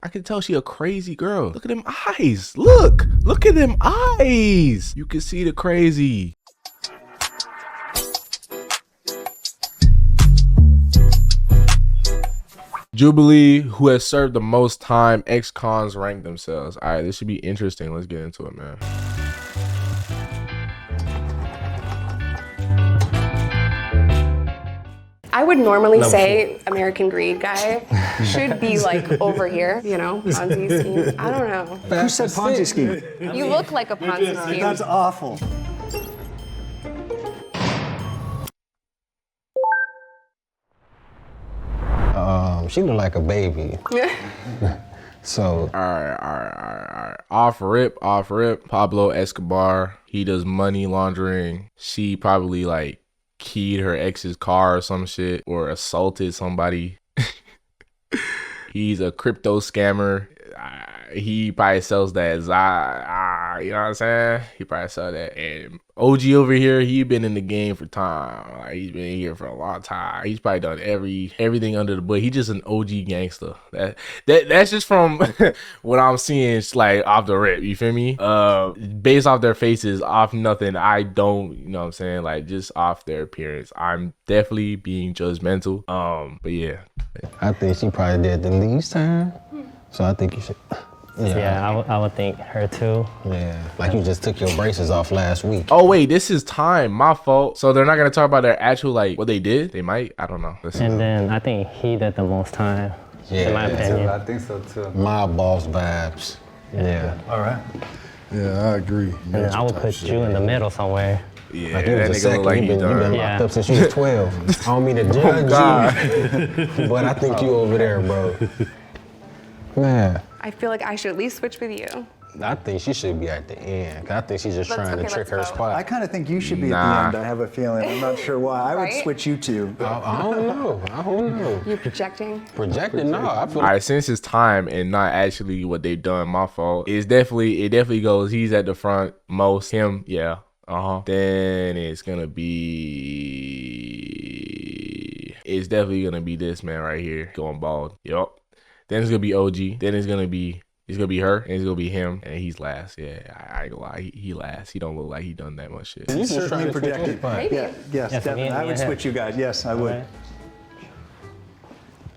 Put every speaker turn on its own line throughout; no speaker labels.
I can tell she a crazy girl. Look at them eyes. Look at them eyes. You can see the crazy. Jubilee, who has served the most time, ex-cons rank themselves. All right, this should be interesting. Let's get into it, man.
I would normally say American Greed guy should be like over here, you know, Ponzi scheme. I don't know.
Who said Ponzi scheme?
You look like a Ponzi scheme.
That's awful.
She look like a baby. So.
All right. Off rip. Pablo Escobar. He does money laundering. She probably like keyed her ex's car or some shit or assaulted somebody. He's a crypto scammer. He probably sells that you know what I'm saying? He probably sell that. And OG over here, he been in the game for time. Like, he's been here for a long time. He's probably done everything under the book. He's just an OG gangster. That's just from what I'm seeing. It's like off the rip. You feel me? Based off their faces, off nothing. I don't, you know what I'm saying? Like just off their appearance. I'm definitely being judgmental. But yeah.
I think she probably did the least time. So I think you should.
Yeah, I would think her too.
Yeah, like you just took your braces off last week.
Oh wait, this is time. My fault. So they're not gonna talk about their actual like what they did. They might. I don't know.
And then I think he did the most time.
Yeah,
in my opinion.
I think so too.
Mob boss vibes. Yeah.
All right.
Yeah, I agree.
And then I would put you in the middle somewhere.
Yeah,
Like you was
that
a
nigga
second.
look like
You've
he
been
done.
locked up since you was 12. I don't mean to judge you, but I think you over there, bro. Man.
I feel like I should at least switch with you.
I think she should be at the end. 'Cause I think she's just trying to trick her
let's go.
spot.
I kind of think you should be
Nah.
at the end. I have a feeling. I'm not sure why. I would
Right?
switch you two.
I don't know.
You projecting?
Projected? No, I feel
All right, since it's time and not actually what they've done, my fault. It definitely goes. He's at the front most. Him, yeah. Then it's definitely gonna be this man right here going bald. Yup. Then it's gonna be OG. Then it's gonna be her, and it's gonna be him, and he's last. Yeah, I ain't gonna lie, he last. He don't look like he done that much shit.
you just trying to
projected.
project.
Yeah, yes,
Yeah, for me
definitely.
and
I
me
would
and him.
switch you guys. Yes, I would.
Okay.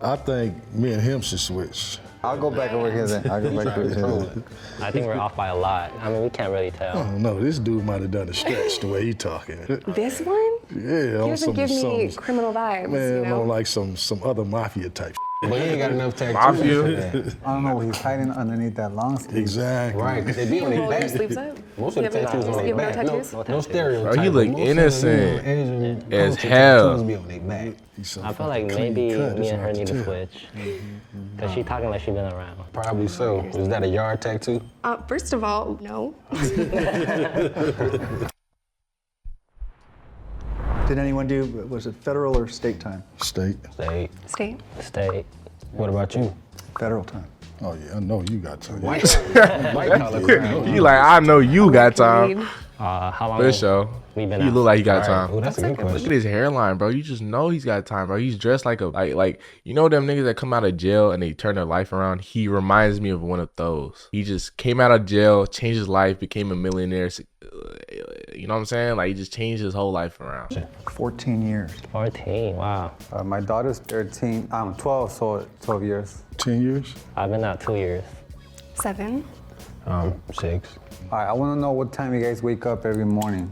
I think me and him should switch.
I'll go back over here then. I'll go back over here.
I think we're off by a lot. I mean, we can't really
I
tell.
don't know. This dude might have done a stretch the way he talking.
This one?
Yeah,
He
on
doesn't give me criminal vibes,
man,
you know?
on like some other mafia type.
But he ain't got enough tattoos.
Mafia?
I don't know what he's hiding underneath that long sleeve.
Exactly.
Right, because they be on their
Roll your
back.
sleeves up.
Most of the
You have
tattoos
no-
on
you
their
have
back.
no
No,
tattoos?
no stereotypes.
Bro, he look
but most of
innocent
the Asian
as
culture
hell.
tattoos be on their back.
I feel like maybe me and her need to switch. Because she talking like she been around.
Probably so. Is that a yard tattoo?
First of all, no.
Did anyone do, was it federal or state time?
State.
State.
Stay.
What about you?
Federal time.
Oh yeah, I know you got to.
White collar crowd.
He like, I know you got time.
Greed.
How long?
For sure.
We been
He
out?
look like he got
Oh,
time.
that's a good
Look
question.
at his hairline, bro. You just know he's got time, bro. He's dressed like like you know them niggas that come out of jail and they turn their life around. He reminds me of one of those. He just came out of jail, changed his life, became a millionaire. You know what I'm saying? Like he just changed his whole life around.
14 years.
14, wow.
My daughter's 13. I'm 12, so 12 years.
10 years.
I've been out 2 years.
7.
6,
All right, I want to know what time you guys wake up every morning.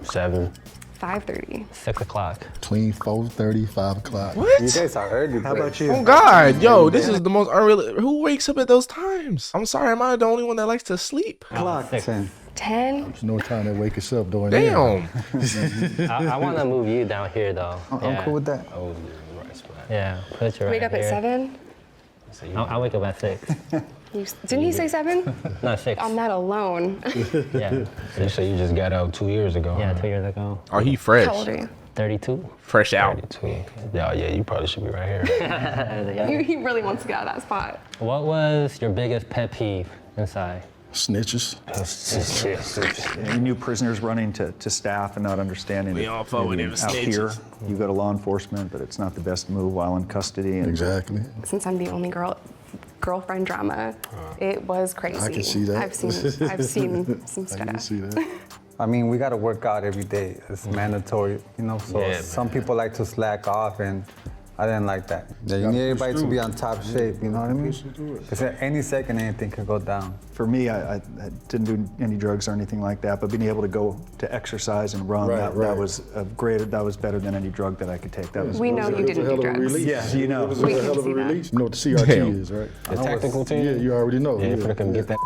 7.
5:30.
6 o'clock.
Between 4:30, 5 o'clock.
You guys are early.
How about you?
Oh God, yo, this is the most unreal. Who wakes up at those times? I'm sorry, am I the only one that likes to sleep?
Clock.
10.
10.
There's no time to wake us up during the day.
Damn.
I want to move you down here though.
I'm cool with that.
Oh, right spot.
Yeah, put you right
Wake up at
here.
7.
I wake up at 6.
Didn't he say 7?
No, 6.
I'm not alone.
Yeah,
You say you just got out 2 years ago.
yeah,
huh?
2 years ago.
Oh, he fresh.
How old are you?
32.
Fresh out.
32. Yeah, you probably should be right here.
He really wants to get out of that spot.
What was your biggest pet peeve inside?
Snitches.
Any new prisoners running to staff and not understanding
We
that
all fuck with
maybe
them
out here,
snitches.
you go to law enforcement, but it's not the best move while in custody. And
Exactly.
Since I'm the only girl, girlfriend drama. It was crazy.
I can see that.
I've seen some stuff.
I can see that.
I mean, we got to work out every day. It's mandatory, you know. So
Yeah,
some people like to slack off, and I didn't like that. Yeah, you need everybody to be on top shape. You know what I mean? Because at any second, anything could go down.
For me, I didn't do any drugs or anything like that, but being able to go to exercise and run, that was a great. That was better than any drug that I could take. That was.
We know you didn't do drugs.
Yeah, you know.
It was
We
a
can
hell of a
see that.
release. You know what the CRT is, right?
The tactical team?
Yeah, you already know.
Yeah, for them get that.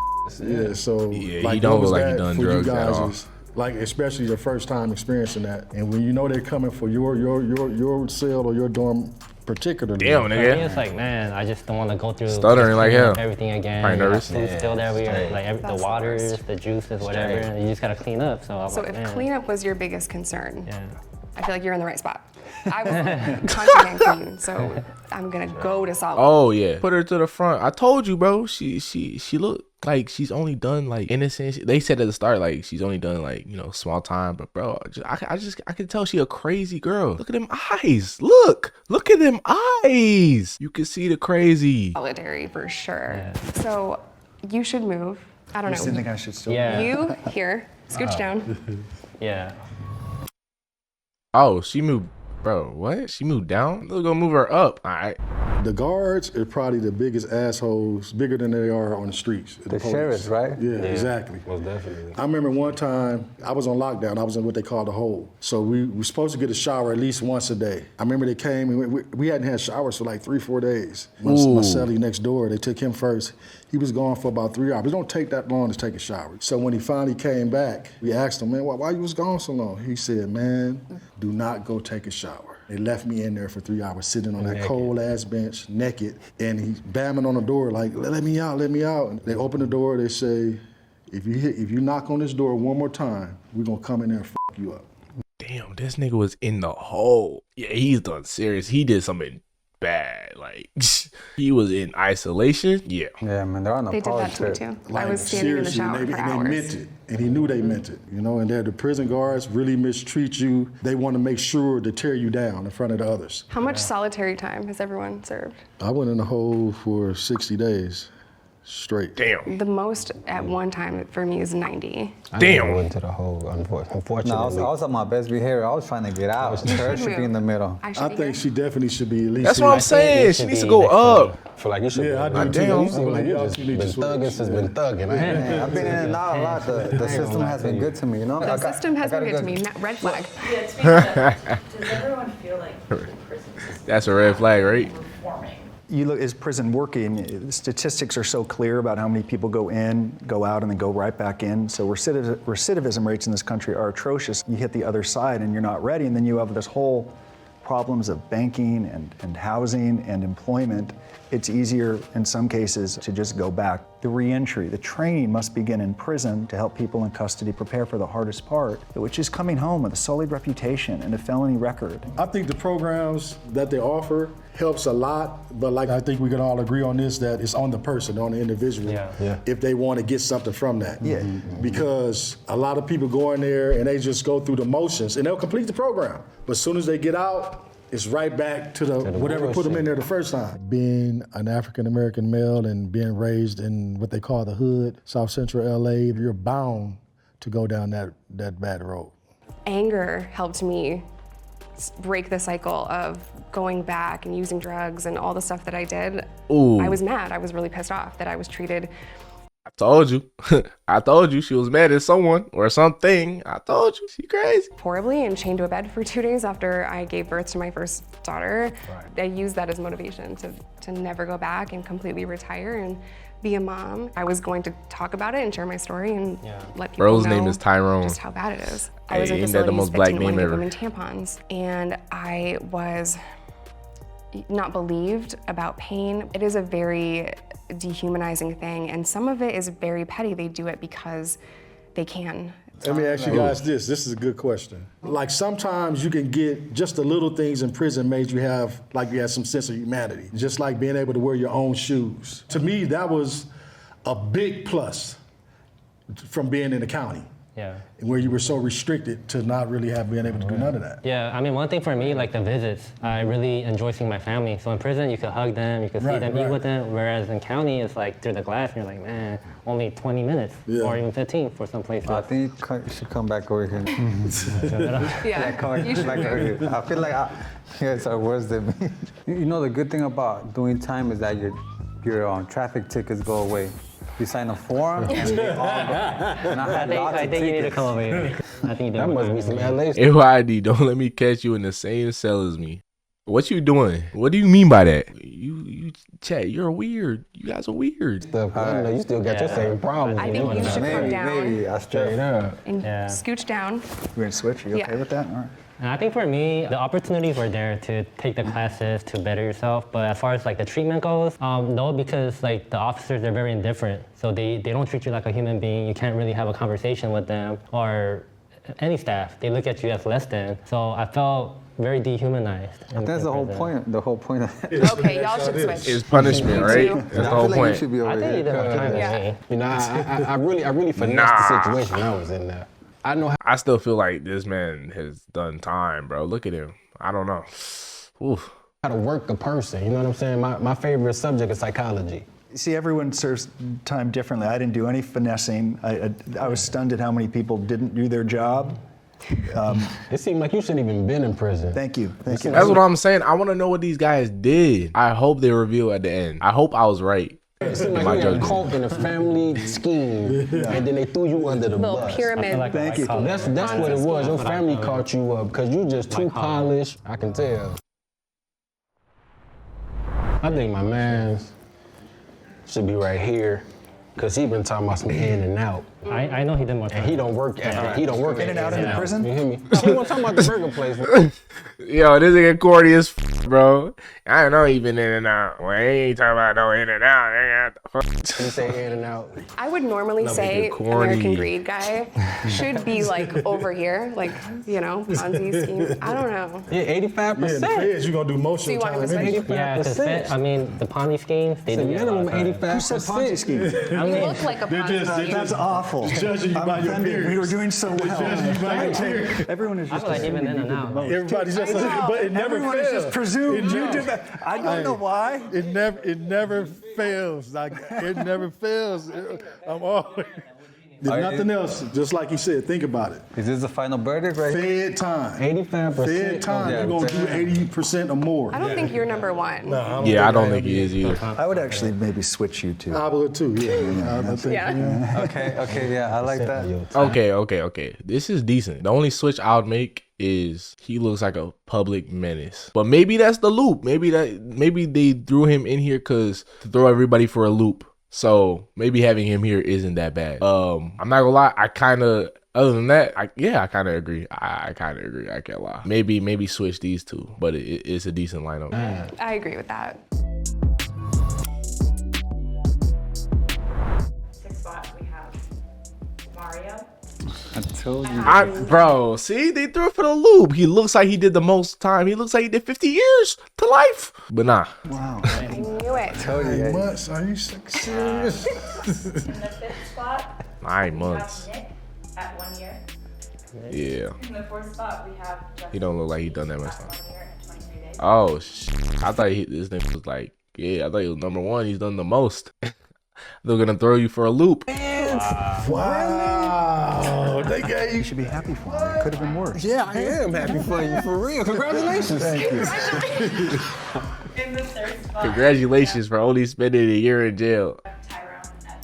Yeah, so
Yeah, he don't
what was
look like he
that
done
for you
drugs at
guys
all.
is, like, especially your first time experiencing that, and when you know they're coming for your cell or your dorm particularly.
Damn,
For me,
nigga.
it's like, man, I just don't want to go through
Stuttering
just
like
cleaning
hell.
up everything again.
Probably nervous.
Food's still there, like
That's
the
the
waters,
worst.
the juices, whatever. And you just gotta clean up. So I'm
So
like,
if
man.
cleanup was your biggest concern,
Yeah.
I feel like you're in the right spot. I was constantly clean, so I'm gonna go to solid.
Oh yeah, put her to the front. I told you, bro. She looked like she's only done like innocent. They said at the start like she's only done like, you know, small time, but bro, I can tell she a crazy girl. Look at them eyes. Look at them eyes. You can see the crazy.
Solitary for sure. So you should move. I don't
I just didn't
know.
think I should still.
Yeah.
You here, scooch down.
Yeah.
Oh, she moved, bro. What? She moved down? We're gonna move her up. All right.
The guards are probably the biggest assholes, bigger than they are on the streets.
The
police.
sheriffs, right?
Yeah, exactly.
Most definitely.
I remember one time I was on lockdown. I was in what they call the hole. So we were supposed to get a shower at least once a day. I remember they came and we hadn't had showers for like 3-4 days. My cellie next door, they took him first. He was gone for about 3 hours. It don't take that long to take a shower. So when he finally came back, we asked him, man, why you was gone so long? He said, man, do not go take a shower. They left me in there for 3 hours, sitting on that cold ass bench, naked, and he's bamming on the door like, let me out, let me out. And they open the door, they say, if you knock on this door one more time, we're gonna come in there and fuck you up.
Damn, this nigga was in the hole. Yeah, he's done serious. He did something bad. Like he was in isolation. Yeah.
Yeah, man, they're on the
They did that to me too. I was standing in the shower
and
for
they
hours.
meant it, and he knew they meant it, you know. And the prison guards really mistreat you. They want to make sure to tear you down in front of the others.
How much solitary time has everyone served?
I went in the hole for 60 days straight.
Damn.
The most at one time for me is 90.
I
Damn.
never went to the hole, unfortunately.
No, I was on my best behavior. I was trying to get out. Her should be in the middle.
I should
I
be
think
here.
she definitely should be at least.
That's what I'm saying. She needs to go up.
I feel like you should.
Yeah, I do too.
Damn.
You seem like you just been thugging since been thugging.
Man, I've been in and out a lot. The system has been good to me, you know?
The system has been good to me. Red flag.
Yeah, speaking of that, does everyone feel like the prison system
That's a red flag, right?
is reforming?
You look, is prison working? Statistics are so clear about how many people go in, go out, and then go right back in. So recidivism rates in this country are atrocious. You hit the other side and you're not ready, and then you have this whole problems of banking and housing and employment. It's easier in some cases to just go back. The reentry, the training must begin in prison to help people in custody prepare for the hardest part, which is coming home with a sullied reputation and a felony record.
I think the programs that they offer helps a lot, but like I think we can all agree on this, that it's on the person, on the individual, if they want to get something from that.
Yeah.
Because a lot of people go in there and they just go through the motions and they'll complete the program, but as soon as they get out, it's right back to the whatever put them in there the first time. Being an African-American male and being raised in what they call the hood, South Central LA, you're bound to go down that bad road.
Anger helped me break the cycle of going back and using drugs and all the stuff that I did.
Ooh.
I was mad. I was really pissed off that I was treated.
I told you. I told you she was mad at someone or something. I told you. She crazy.
Horribly and chained to a bed for 2 days after I gave birth to my first daughter. I used that as motivation to never go back and completely retire and be a mom. I was going to talk about it and share my story and let people
Bro's
know
name is Tyrone.
just how bad it is. I
Hey,
was in
ain't that the
facilities
most
that
black
didn't want
name
to give
ever?
women tampons, and I was not believed about pain. It is a very dehumanizing thing, and some of it is very petty. They do it because they can.
Let me ask you guys this. This is a good question. Like sometimes you can get just the little things in prison made you have, like you had some sense of humanity. Just like being able to wear your own shoes. To me, that was a big plus from being in the county.
Yeah.
Where you were so restricted to not really have been able to do none of that.
Yeah, I mean, one thing for me, like the visits, I really enjoy seeing my family. So in prison, you could hug them, you could see them, eat with them. Whereas in county, it's like through the glass, and you're like, man, only 20 minutes or even 15 for some places.
I think you should come back over here.
Yeah,
Come
you should
back over here. I feel like you guys are worse than me. You know, the good thing about doing time is that your traffic tickets go away. You sign a form and they all go. And
I think you need to come over here. I think
That must be some LA stuff.
AYD, don't let me catch you in the same cell as me. What you doing? What do you mean by that? You chat, you're weird. You guys are weird.
Stuff. I know you still got your same problems.
I think you should come down
Maybe I straight up.
and scooch down.
We're gonna switch. Are you okay with that? All right.
And I think for me, the opportunities were there to take the classes to better yourself. But as far as like the treatment goes, no, because like the officers, they're very indifferent. So they don't treat you like a human being. You can't really have a conversation with them or any staff. They look at you as less than. So I felt very dehumanized.
That's the whole point. The whole point of it.
Okay, y'all should switch.
It's punishment, right?
too.
That's the
I
whole
feel like you
point.
should be over
I think
here.
you did okay with
Yeah.
me.
You know, I really finessed the situation I was in there. I know how
I still feel like this man has done time, bro. Look at him. I don't know. Oof.
to work a person. You know what I'm saying? My favorite subject is psychology.
See, everyone serves time differently. I didn't do any finessing. I was stunned at how many people didn't do their job.
It seemed like you shouldn't even been in prison.
Thank you. Thank you.
That's what I'm saying. I want to know what these guys did. I hope they reveal at the end. I hope I was right.
It seemed
My
like you got
judgment.
caught in a family scheme, and then they threw you under the
Little
bus.
pyramid.
Thank you.
That's what it was. Your family caught you up because you just too polished. I can tell. I think my man should be right here, cause he been talking about some in and out.
I know he did more time.
And he don't work at he don't work
In and out of the prison?
You hear me? He wasn't talking about the burger place.
Yo, this nigga corny as bro. I don't know he been in and out. Well, he ain't talking about no in and out.
He say in and out.
I would normally say
corny.
American Greed guy should be like over here, like, you know, Ponzi scheme. I don't know.
Yeah, 85%.
Feds, you gonna do most
So you
of the
want him
time.
to
anyway.
switch?
Yeah, because I mean, the Ponzi schemes, they
The
do get a lot
minimum
of time.
85%.
Who said Ponzi scheme?
You look like a Ponzi scheme.
That's awful.
Judging you by your
offended.
peers.
We were doing so well.
Judging you by your peers.
Everyone is
I
just
feel like even
assuming
in
you
and
did the
out.
most.
Everybody's just but it never
Everyone
fails.
is just presumed you did that. I don't know why.
It never fails. Like it never fails. I'm always. There's nothing else. Just like you said, think about it.
Is this the final verdict right here?
Fed time.
85%.
Fed time.
Yeah,
You're gonna do 80% or more.
I don't think you're number one.
Yeah, I don't think he is either.
I would actually maybe switch you two.
I would too. Yeah. I think,
Yeah.
Okay, yeah, I like that.
Okay. This is decent. The only switch I would make is he looks like a public menace. But maybe that's the loop. Maybe they threw him in here to throw everybody for a loop. So maybe having him here isn't that bad. I'm not gonna lie. Other than that, I kind of agree. I kind of agree. I can't lie. Maybe switch these two, but it's a decent lineup.
I agree with that.
6th spot, we have Mario.
I told you.
Bro, see, they threw it for the loop. He looks like he did the most time. He looks like he did 50 years to life. But nah.
Wow.
I knew it.
9 months. Are you serious?
In the 5th spot,
9
we
months.
have Nick at 1 year.
Yeah.
In the 4th spot, we have Justin.
He don't look like he done that much
at
time.
1 year and 23 days.
Oh, I thought this nigga was like, I thought he was number one. He's done the most. They're gonna throw you for a loop.
Wow. They gave
You
you.
should be happy for me. It could have been worse.
Yeah, I am happy for you, for real. Congratulations.
Thank you.
In the 3rd spot,
Congratulations for only spending a year in jail.
we have Tyrone at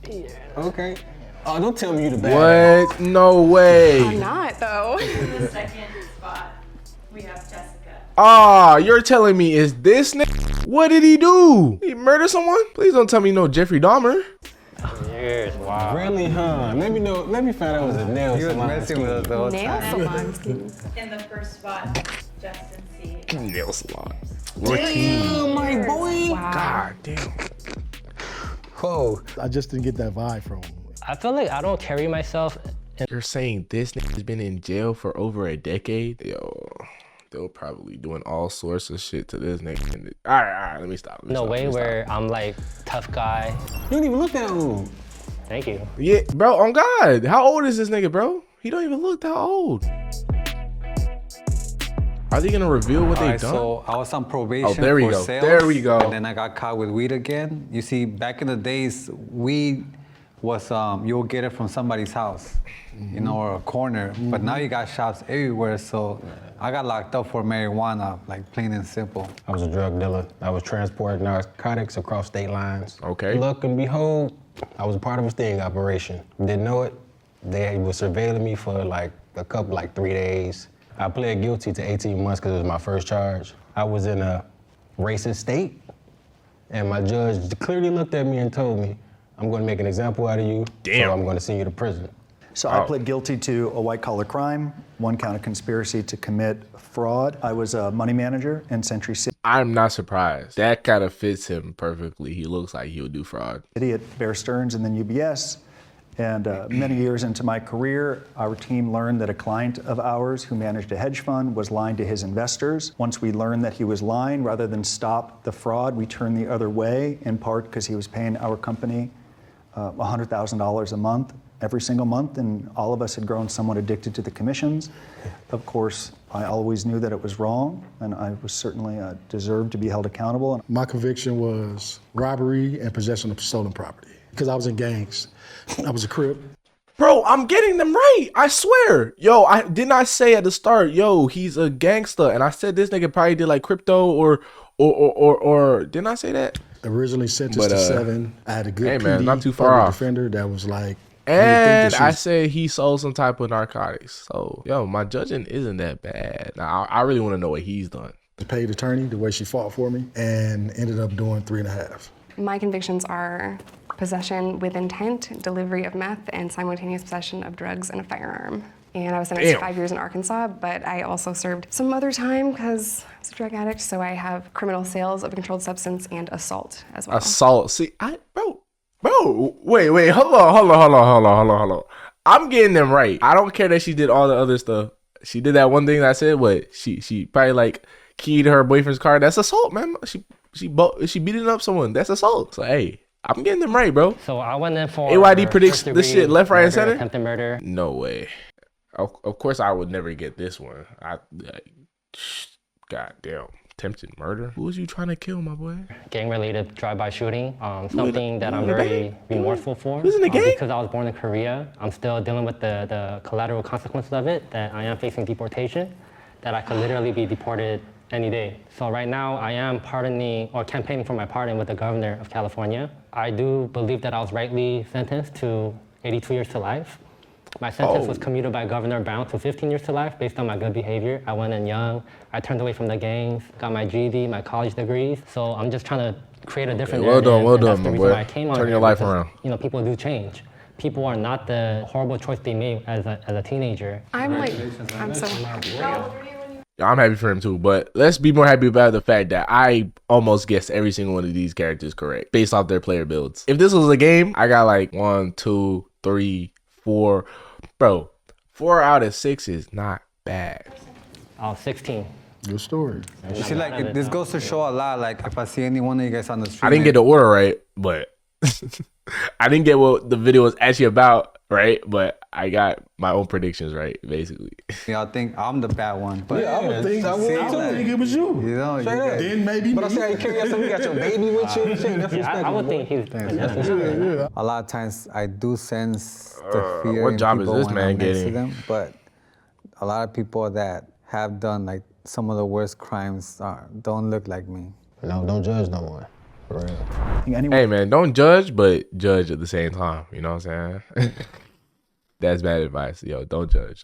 3 years.
Okay. Oh, don't tell me you the bad.
What? No
I'm
way.
not, though.
In the 2nd spot, we have Jessica.
Ah, you're telling me is this nigga? What did he do? He murdered someone? Please don't tell me no Jeffrey Dahmer.
Years, wow.
Really, huh? Let me find out it was a nail
He was
salon
messing
scheme.
with us the whole
Nail
time.
salon scheme.
In the 1st spot, Justin C.
Nail salon.
Damn, my boy.
God damn.
Whoa.
I just didn't get that vibe from him.
I feel like I don't carry myself.
You're saying this nigga has been in jail for over a decade? Yo, they're probably doing all sorts of shit to this nigga. All right, let me stop.
No way where I'm like tough guy.
You didn't even look that old.
Thank you.
Yeah, bro, on God. How old is this nigga, bro? He don't even look that old. Are they gonna reveal what they've done?
So I was on probation
there we
for
go.
sales.
There we go.
And then I got caught with weed again. You see, back in the days, weed was, you'll get it from somebody's house, you know, or a corner. But now you got shops everywhere. So I got locked up for marijuana, like plain and simple.
I was a drug dealer. I was transporting narcotics across state lines.
Okay.
Look and behold, I was a part of a sting operation. Didn't know it. They were surveilling me for like 3 days. I pled guilty to 18 months because it was my first charge. I was in a racist state, and my judge clearly looked at me and told me, I'm going to make an example out of you, so I'm going to send you to prison.
So I pled guilty to a white-collar crime, 1 count of conspiracy to commit fraud. I was a money manager in Century City.
I'm not surprised. That kind of fits him perfectly. He looks like he would do fraud.
At Bear Stearns and then UBS. And many years into my career, our team learned that a client of ours who managed a hedge fund was lying to his investors. Once we learned that he was lying, rather than stop the fraud, we turned the other way, in part because he was paying our company $100,000 a month, every single month, and all of us had grown somewhat addicted to the commissions. Of course, I always knew that it was wrong, and I was certainly deserved to be held accountable.
My conviction was robbery and possession of stolen property because I was in gangs. I was a Crip.
Bro, I'm getting them right. I swear. Yo, didn't I say at the start, yo, he's a gangster, and I said this nigga probably did like crypto or didn't I say that?
Originally sentenced to 7. I had a good
man,
PD,
not too far off.
defender that was like,
and I said he sold some type of narcotics. So, yo, my judging isn't that bad. Now, I really want to know what he's done.
The paid attorney, the way she fought for me, and ended up doing 3.5.
My convictions are possession with intent, delivery of meth, and simultaneous possession of drugs and a firearm. And I was sentenced to 5 years in Arkansas, but I also served some other time because I was a drug addict, so I have criminal sales of a controlled substance and assault as well.
Assault. See, bro, wait, hold on. I'm getting them right. I don't care that she did all the other stuff. She did that one thing that I said, what? She probably like keyed her boyfriend's car. That's assault, man. She beating up someone. That's assault. So, hey. I'm getting them right, bro.
So I went in for
AYD predicts this shit left, right, and center.
Attempted murder.
No way. Of course, I would never get this one. Goddamn, attempted murder. Who was you trying to kill, my boy?
Gang-related drive-by shooting. Something that I'm very remorseful for.
Who's in the gang?
Because I was born in Korea. I'm still dealing with the collateral consequences of it. That I am facing deportation. That I could literally be deported any day. So right now I am pardoning or campaigning for my pardon with the governor of California. I do believe that I was rightly sentenced to 82 years to life. My sentence was commuted by Governor Brown to 15 years to life based on my good behavior. I went in young, I turned away from the gangs, got my GED, my college degrees. So I'm just trying to create a different narrative.
Well done,
my
boy.
I came on
Turn your life
because,
around.
You know, people do change. People are not the horrible choice they made as a teenager.
I'm
happy for him too, but let's be more happy about the fact that I almost guessed every single one of these characters correct based off their player builds. If this was a game, I got like 1, 2, 3, 4. Bro, 4 out of 6 is not bad.
I was 16.
Good story.
You see, like, this goes to show a lot. Like, if I see any one of you guys on the street,
I didn't get the order right, but I didn't get what the video was actually about, right? But I got my own predictions right, basically.
Y'all think I'm the bad one, but
I would think it was you.
You know, you guys,
Then maybe
But I see how you carry yourself. You got your baby with you.
I would think he's
a lot of times I do sense the fear
what
in
job is
people
this
when
man
I'm next to
getting?
them, but a lot of people that have done like some of the worst crimes don't look like me.
No, don't judge no one. For real.
Hey man, don't judge, but judge at the same time. You know what I'm saying? That's bad advice. Yo, don't judge.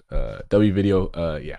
W video, yeah.